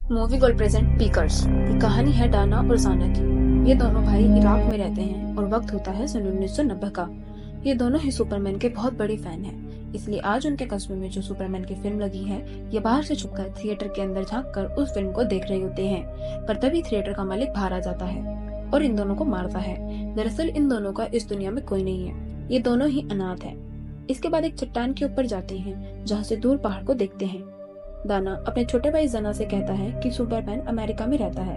Movie gold present पीकर्स। ये कहानी है डाना और जाना की। ये दोनों भाई इराक में रहते हैं और वक्त होता है सन 1990 का। ये दोनों ही सुपरमैन के बहुत बड़े फैन हैं, इसलिए आज उनके कस्बे में जो सुपरमैन की फिल्म लगी है, ये बाहर से छुपकर थिएटर के अंदर झांक कर उस फिल्म को देख रहे होते हैं। पर तभी थिएटर का मालिक बाहर आ जाता है और इन दोनों को मारता है। दरअसल इन दोनों का इस दुनिया में कोई नहीं है, ये दोनों ही अनाथ है। इसके बाद एक चट्टान के ऊपर जाते हैं, जहाँ से दूर पहाड़ को देखते हैं। दाना अपने छोटे भाई जना से कहता है कि सुपरमैन अमेरिका में रहता है।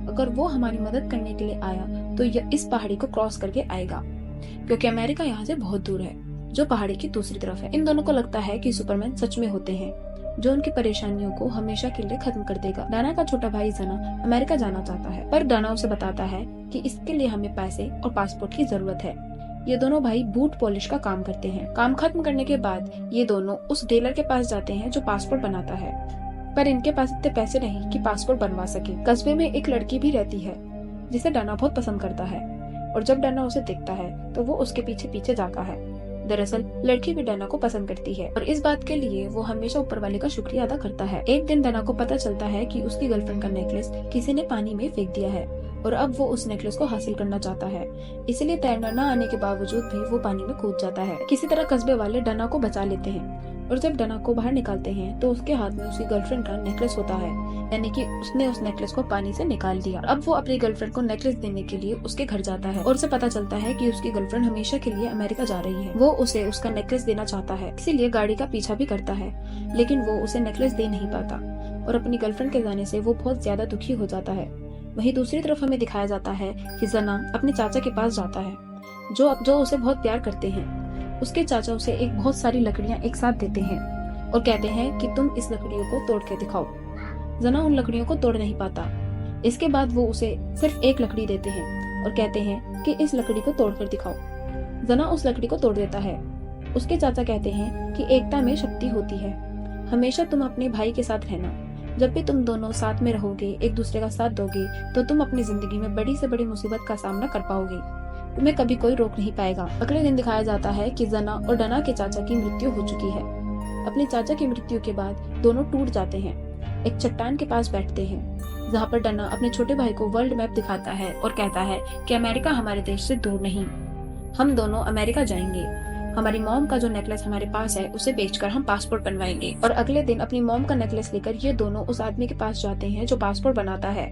अगर वो हमारी मदद करने के लिए आया तो यह इस पहाड़ी को क्रॉस करके आएगा, क्योंकि अमेरिका यहाँ से बहुत दूर है, जो पहाड़ी की दूसरी तरफ है। इन दोनों को लगता है कि सुपरमैन सच में होते हैं, जो उनकी परेशानियों को हमेशा के लिए खत्म कर देगा। दाना का छोटा भाई जना अमेरिका जाना चाहता है, पर दाना उसे बताता है कि इसके लिए हमें पैसे और पासपोर्ट की जरूरत है। ये दोनों भाई बूट पॉलिश का काम करते हैं। काम खत्म करने के बाद ये दोनों उस टेलर के पास जाते हैं जो पासपोर्ट बनाता है, पर इनके पास इतने पैसे नहीं कि पासपोर्ट बनवा सके। कस्बे में एक लड़की भी रहती है जिसे डाना बहुत पसंद करता है, और जब डाना उसे देखता है तो वो उसके पीछे पीछे जाता है। दरअसल लड़की भी डाना को पसंद करती है और इस बात के लिए वो हमेशा ऊपर वाले का शुक्रिया अदा करता है। एक दिन डाना को पता चलता है कि उसकी गर्लफ्रेंड का नेकलेस किसी ने पानी में फेंक दिया है और अब वो उस नेकलेस को हासिल करना चाहता है। इसलिए तैरना न आने के बावजूद भी वो पानी में कूद जाता है। किसी तरह कस्बे वाले डाना को बचा लेते हैं और जब डाना को बाहर निकालते हैं तो उसके हाथ में उसकी गर्लफ्रेंड का नेकलेस होता है, यानी कि उसने उस नेकलेस को पानी से निकाल दिया। अब वो अपनी गर्लफ्रेंड को नेकलेस देने के लिए उसके घर जाता है और उसे पता चलता है कि उसकी गर्लफ्रेंड हमेशा के लिए अमेरिका जा रही है। वो उसे उसका नेकलेस देना चाहता है, इसीलिए गाड़ी का पीछा भी करता है, लेकिन वो उसे नेकलेस दे नहीं पाता और अपनी गर्लफ्रेंड के जाने से वो बहुत ज्यादा दुखी हो जाता है। वहीं दूसरी तरफ हमें दिखाया जाता है कि जना अपने चाचा के पास जाता है, जो उसे बहुत प्यार करते हैं। उसके चाचा उसे एक बहुत सारी लकड़ियां एक साथ देते हैं और कहते हैं कि तुम इस लकड़ियों को तोड़ के दिखाओ। जना उन लकड़ियों को तोड़ नहीं पाता। इसके बाद वो उसे सिर्फ एक लकड़ी देते हैं और कहते हैं कि इस लकड़ी को तोड़कर दिखाओ। जना उस लकड़ी को तोड़ देता है। उसके चाचा कहते हैं कि एकता में शक्ति होती है, हमेशा तुम अपने भाई के साथ रहना। जब भी तुम दोनों साथ में रहोगे, एक दूसरे का साथ दोगे, तो तुम अपनी जिंदगी में बड़ी से बड़ी मुसीबत का सामना कर पाओगे, तुम्हें कभी कोई रोक नहीं पाएगा। अगले दिन दिखाया जाता है कि जना और डना के चाचा की मृत्यु हो चुकी है। अपने चाचा की मृत्यु के बाद दोनों टूट जाते हैं, एक चट्टान के पास बैठते हैं, जहाँ पर डना अपने छोटे भाई को वर्ल्ड मैप दिखाता है और कहता है कि अमेरिका हमारे देश से दूर नहीं, हम दोनों अमेरिका जाएंगे। हमारी मॉम का जो नेकलेस हमारे पास है उसे बेचकर हम पासपोर्ट बनवाएंगे। और अगले दिन अपनी मॉम का नेकलेस लेकर ये दोनों उस आदमी के पास जाते हैं जो पासपोर्ट बनाता है,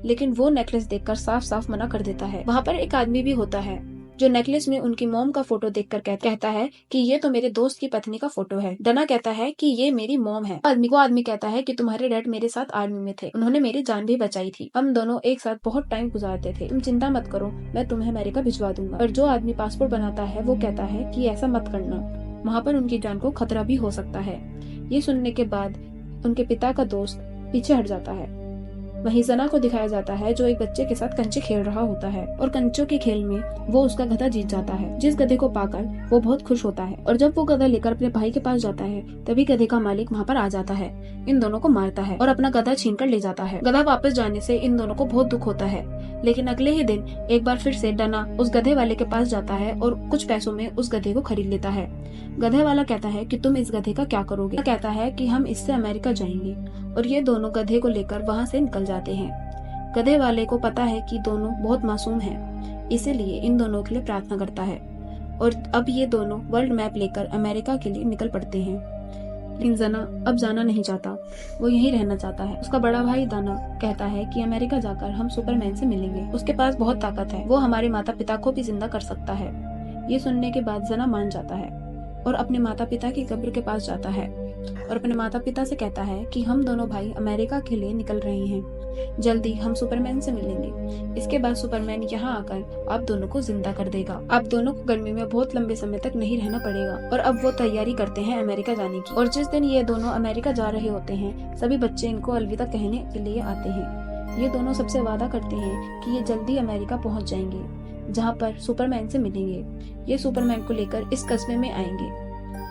लेकिन वो नेकलेस देखकर साफ साफ मना कर देता है। वहाँ पर एक आदमी भी होता है जो नेकलेस में उनकी मॉम का फोटो देखकर कहता है कि ये तो मेरे दोस्त की पत्नी का फोटो है। डना कहता है कि ये मेरी मॉम है। वो आदमी कहता है कि तुम्हारे डैड मेरे साथ आर्मी में थे, उन्होंने मेरी जान भी बचाई थी, हम दोनों एक साथ बहुत टाइम गुजारते थे, तुम चिंता मत करो, मैं तुम्हें अमेरिका भिजवा दूंगा। और जो आदमी पासपोर्ट बनाता है वो कहता है कि ऐसा मत करना, वहाँ पर उनकी जान को खतरा भी हो सकता है। ये सुनने के बाद उनके पिता का दोस्त पीछे हट जाता है। वहीं जना को दिखाया जाता है जो एक बच्चे के साथ कंचे खेल रहा होता है और कंचों के खेल में वो उसका गधा जीत जाता है, जिस गधे को पाकर वो बहुत खुश होता है। और जब वो गधा लेकर अपने भाई के पास जाता है तभी गधे का मालिक वहाँ पर आ जाता है, इन दोनों को मारता है और अपना गधा छीन कर ले जाता है। गधा वापस जाने से इन दोनों को बहुत दुख होता है, लेकिन अगले ही दिन एक बार फिर से डना उस गधे वाले के पास जाता है और कुछ पैसों में उस गधे को खरीद लेता है। गधे वाला कहता है कि तुम इस गधे का क्या करोगे? कहता है कि हम इससे अमेरिका जाएंगे, और ये दोनों गधे को लेकर वहाँ से निकल जाते हैं। गधे वाले को पता है कि दोनों बहुत मासूम हैं, इसीलिए इन दोनों के लिए प्रार्थना करता है और अब ये दोनों वर्ल्ड मैप लेकर अमेरिका के लिए निकल पड़ते हैं। लेकिन जना अब जाना नहीं चाहता, वो यहीं रहना चाहता है। उसका बड़ा भाई दाना कहता है कि अमेरिका जाकर हम सुपरमैन से मिलेंगे, उसके पास बहुत ताकत है, वो हमारे माता पिता को भी जिंदा कर सकता है। ये सुनने के बाद जना मान जाता है और अपने माता पिता की कब्र के पास जाता है और अपने माता पिता से कहता है कि हम दोनों भाई अमेरिका के लिए निकल रहे हैं, जल्दी हम सुपरमैन से मिलेंगे। इसके बाद सुपरमैन यहाँ आकर आप दोनों को जिंदा कर देगा। आप दोनों को गर्मी में बहुत लंबे समय तक नहीं रहना पड़ेगा। और अब वो तैयारी करते हैं अमेरिका जाने की। और जिस दिन ये दोनों अमेरिका जा रहे होते हैं सभी बच्चे इनको अलविदा कहने के लिए आते हैं। ये दोनों सबसे वादा करते हैं कि ये जल्दी अमेरिका पहुँच जाएंगे, जहाँ पर सुपरमैन से मिलेंगे। ये सुपरमैन को लेकर इस कस्बे में आएंगे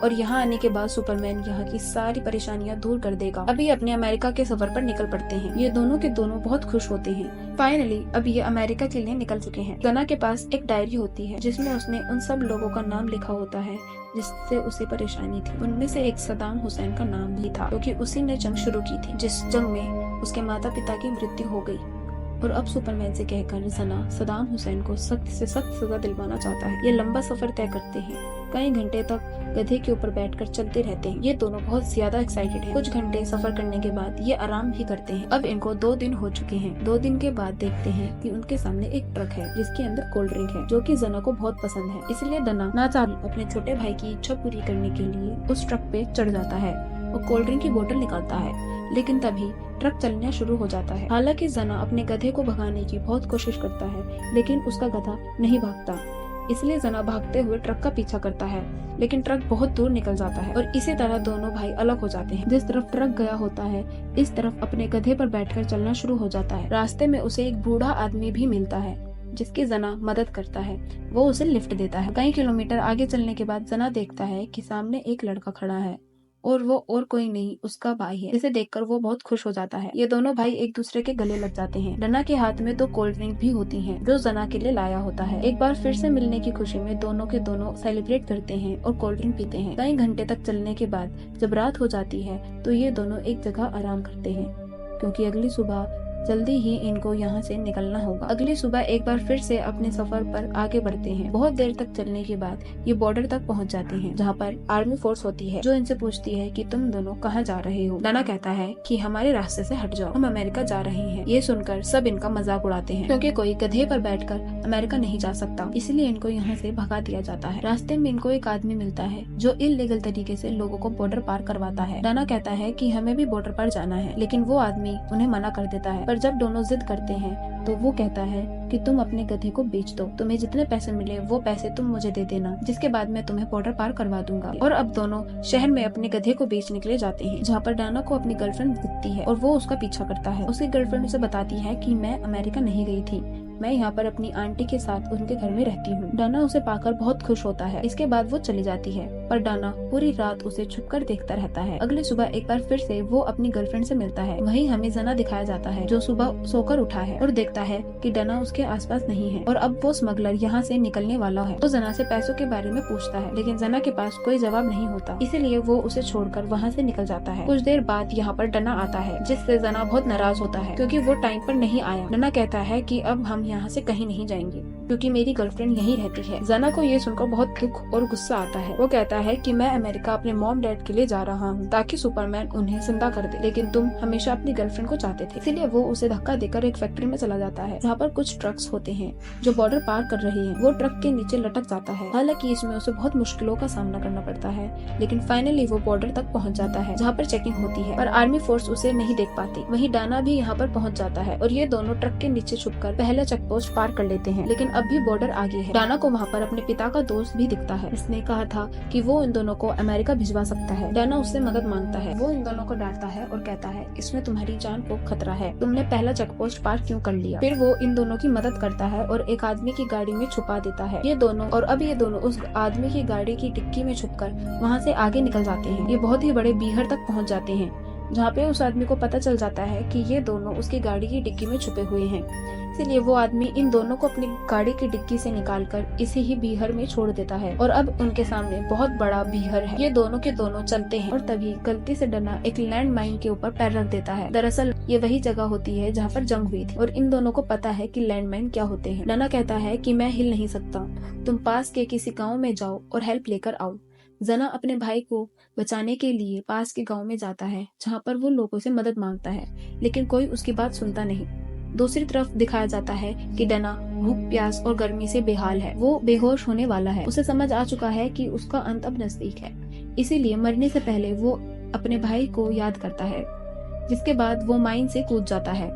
और यहाँ आने के बाद सुपरमैन यहाँ की सारी परेशानियाँ दूर कर देगा। अभी अपने अमेरिका के सफर पर निकल पड़ते हैं। ये दोनों के दोनों बहुत खुश होते हैं। फाइनली अब ये अमेरिका के लिए निकल चुके हैं। जना के पास एक डायरी होती है जिसमें उसने उन सब लोगों का नाम लिखा होता है जिससे उसे परेशानी थी। उनमें से एक सद्दाम हुसैन का नाम भी था, क्योंकि उसी ने जंग शुरू की थी, जिस जंग में उसके माता पिता की मृत्यु हो गई और अब सुपरमैन से कहकर जना सदाम हुसैन को सख्त से सख्त सजा दिलवाना चाहता है। ये लंबा सफर तय करते हैं, कई घंटे तक गधे के ऊपर बैठकर चलते रहते हैं। ये दोनों बहुत ज्यादा एक्साइटेड हैं। कुछ घंटे सफर करने के बाद ये आराम भी करते हैं। अब इनको 2 दिन हो चुके हैं। 2 दिन के बाद देखते हैं कि उनके सामने एक ट्रक है जिसके अंदर कोल्ड ड्रिंक है, जो कि जना को बहुत पसंद है। इसलिए जना नाचार अपने छोटे भाई की इच्छा पूरी करने के लिए उस ट्रक पे चढ़ जाता है और कोल्ड ड्रिंक की बोतल निकालता है। लेकिन तभी ट्रक चलना शुरू हो जाता है। हालांकि जना अपने गधे को भगाने की बहुत कोशिश करता है, लेकिन उसका गधा नहीं भागता। इसलिए जना भागते हुए ट्रक का पीछा करता है, लेकिन ट्रक बहुत दूर निकल जाता है और इसी तरह दोनों भाई अलग हो जाते हैं। जिस तरफ ट्रक गया होता है, इस तरफ अपने गधे पर बैठकर चलना शुरू हो जाता है। रास्ते में उसे एक बूढ़ा आदमी भी मिलता है जिसकी जना मदद करता है। वो उसे लिफ्ट देता है। कई किलोमीटर आगे चलने के बाद जना देखता है कि सामने एक लड़का खड़ा है और वो और कोई नहीं उसका भाई है, जिसे देखकर वो बहुत खुश हो जाता है। ये दोनों भाई एक दूसरे के गले लग जाते हैं। जना के हाथ में 2 कोल्ड ड्रिंक भी होती हैं, जो जना के लिए लाया होता है। एक बार फिर से मिलने की खुशी में दोनों के दोनों सेलिब्रेट करते हैं और कोल्ड ड्रिंक पीते हैं। कई घंटे तक चलने के बाद जब रात हो जाती है तो ये दोनों एक जगह आराम करते हैं, क्योंकि अगली सुबह जल्दी ही इनको यहाँ से निकलना होगा। अगली सुबह एक बार फिर से अपने सफर पर आगे बढ़ते हैं। बहुत देर तक चलने के बाद ये बॉर्डर तक पहुँच जाते हैं, जहाँ पर आर्मी फोर्स होती है, जो इनसे पूछती है कि तुम दोनों कहाँ जा रहे हो। डना कहता है कि हमारे रास्ते से हट जाओ, हम अमेरिका जा रहे हैं। ये सुनकर सब इनका मजाक उड़ाते हैं, क्योंकि कोई गधे पर बैठकर अमेरिका नहीं जा सकता, इसलिए इनको यहाँ से भगा दिया जाता है। रास्ते में इनको एक आदमी मिलता है जो इल्लीगल तरीके से लोगों को बॉर्डर पार करवाता है। डना कहता है कि हमें भी बॉर्डर पर जाना है, लेकिन वो आदमी उन्हें मना कर देता है। पर जब दोनों जिद करते हैं तो वो कहता है कि तुम अपने गधे को बेच दो, तुम्हें जितने पैसे मिले वो पैसे तुम मुझे दे देना, जिसके बाद मैं तुम्हें बॉर्डर पार करवा दूंगा। और अब दोनों शहर में अपने गधे को बेचने के लिए जाते हैं, जहाँ पर डाना को अपनी गर्लफ्रेंड दिखती है और वो उसका पीछा करता है। उसकी गर्लफ्रेंड उसे बताती है कि मैं अमेरिका नहीं गई थी, मैं यहाँ पर अपनी आंटी के साथ उनके घर में रहती हूँ। डाना उसे पाकर बहुत खुश होता है। इसके बाद वो चली जाती है, पर डाना पूरी रात उसे छुपकर देखता रहता है। अगली सुबह एक बार फिर से वो अपनी गर्लफ्रेंड से मिलता है। वहीं हमें जना दिखाया जाता है, जो सुबह सोकर उठा है और देखता है कि डाना उसके आसपास नहीं है और अब वो स्मगलर यहाँ से निकलने वाला है। तो जना से पैसों के बारे में पूछता है, लेकिन जना के पास कोई जवाब नहीं होता, इसीलिए वो उसे छोड़कर वहाँ से निकल जाता है। कुछ देर बाद यहाँ पर डना आता है, जिससे जना बहुत नाराज होता है, क्योंकि वो टाइम पर नहीं आया। डना कहता है कि अब हम यहाँ से कहीं नहीं जाएंगे, क्योंकि मेरी गर्लफ्रेंड यहीं रहती है। जना को ये सुनकर बहुत दुख और गुस्सा आता है। वो कहता है कि मैं अमेरिका अपने मॉम डैड के लिए जा रहा हूँ, ताकि सुपरमैन उन्हें जिंदा कर दे, लेकिन तुम हमेशा अपनी गर्लफ्रेंड को चाहते थे। इसीलिए वो उसे धक्का देकर एक फैक्ट्री में चला जाता है, जहाँ पर कुछ ट्रक्स होते हैं जो बॉर्डर पार कर रहे हैं। वो ट्रक के नीचे लटक जाता है। हालांकि इसमें उसे बहुत मुश्किलों का सामना करना पड़ता है, लेकिन फाइनली वो बॉर्डर तक पहुँच जाता है, जहाँ पर चेकिंग होती है, पर आर्मी फोर्स उसे नहीं देख पाती। वहीं डाना भी यहाँ पर पहुँच जाता है और ये दोनों ट्रक के नीचे छुपकर पहला चेक पोस्ट पार कर लेते हैं, लेकिन अब भी बॉर्डर आगे है। डाना को वहाँ पर अपने पिता का दोस्त भी दिखता है। इसने कहा था कि वो इन दोनों को अमेरिका भिजवा सकता है। डाना उससे मदद मांगता है। वो इन दोनों को डांटता है और कहता है, इसमें तुम्हारी जान को खतरा है, तुमने पहला चेक पोस्ट पार क्यों कर लिया। फिर वो इन दोनों की मदद करता है और एक आदमी की गाड़ी में छुपा देता है। ये दोनों उस आदमी की गाड़ी की डिक्की में छुपकर वहाँ से आगे निकल जाते हैं। ये बहुत ही बड़े बीहर तक पहुँच जाते हैं, जहाँ पे उस आदमी को पता चल जाता है कि ये दोनों उसकी गाड़ी की डिक्की में छुपे हुए हैं। इसीलिए वो आदमी इन दोनों को अपनी गाड़ी की डिक्की से निकालकर इसी ही बीहर में छोड़ देता है और अब उनके सामने बहुत बड़ा बीहर है। ये दोनों के दोनों चलते हैं और तभी गलती से डना एक लैंड माइन के ऊपर पैर रख देता है। दरअसल ये वही जगह होती है जहाँ पर जंग हुई थी और इन दोनों को पता है कि लैंड माइन क्या होते हैं। डना कहता है कि मैं हिल नहीं सकता, तुम पास के किसी गाँव में जाओ और हेल्प लेकर आओ। जना अपने भाई को बचाने के लिए पास के गांव में जाता है, जहां पर वो लोगों से मदद मांगता है, लेकिन कोई उसकी बात सुनता नहीं। दूसरी तरफ दिखाया जाता है कि डना भूख, प्यास और गर्मी से बेहाल है। वो बेहोश होने वाला है। उसे समझ आ चुका है कि उसका अंत अब नजदीक है, इसीलिए मरने से पहले वो अपने भाई को याद करता है, जिसके बाद वो माइन से कूद जाता है।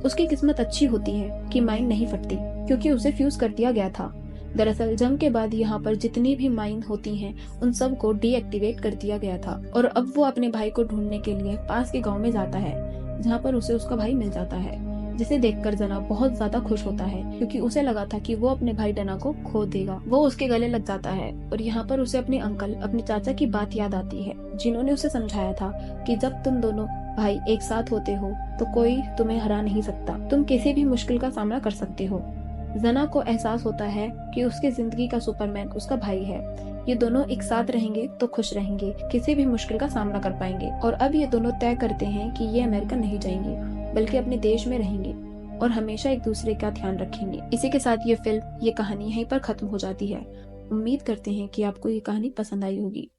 उसकी किस्मत अच्छी होती है कि माइन नहीं फटती, क्योंकि उसे फ्यूज कर दिया गया था। दरअसल जंग के बाद यहाँ पर जितनी भी माइन होती हैं, उन सब को डीएक्टिवेट कर दिया गया था और अब वो अपने भाई को ढूंढने के लिए पास के गांव में जाता है, जहाँ पर उसे उसका भाई मिल जाता है, जिसे देखकर जना बहुत ज्यादा खुश होता है, क्योंकि उसे लगा था कि वो अपने भाई डना को खो देगा। वो उसके गले लग जाता है और यहाँ पर उसे अपने अंकल, अपने चाचा की बात याद आती है, जिन्होंने उसे समझाया था कि जब तुम दोनों भाई एक साथ होते हो तो कोई तुम्हें हरा नहीं सकता, तुम किसी भी मुश्किल का सामना कर सकते हो। जना को एहसास होता है कि उसकी जिंदगी का सुपरमैन उसका भाई है। ये दोनों एक साथ रहेंगे तो खुश रहेंगे, किसी भी मुश्किल का सामना कर पाएंगे। और अब ये दोनों तय करते हैं कि ये अमेरिका नहीं जाएंगे बल्कि अपने देश में रहेंगे और हमेशा एक दूसरे का ध्यान रखेंगे। इसी के साथ ये कहानी यहीं पर खत्म हो जाती है। उम्मीद करते हैं कि आपको ये कहानी पसंद आई होगी।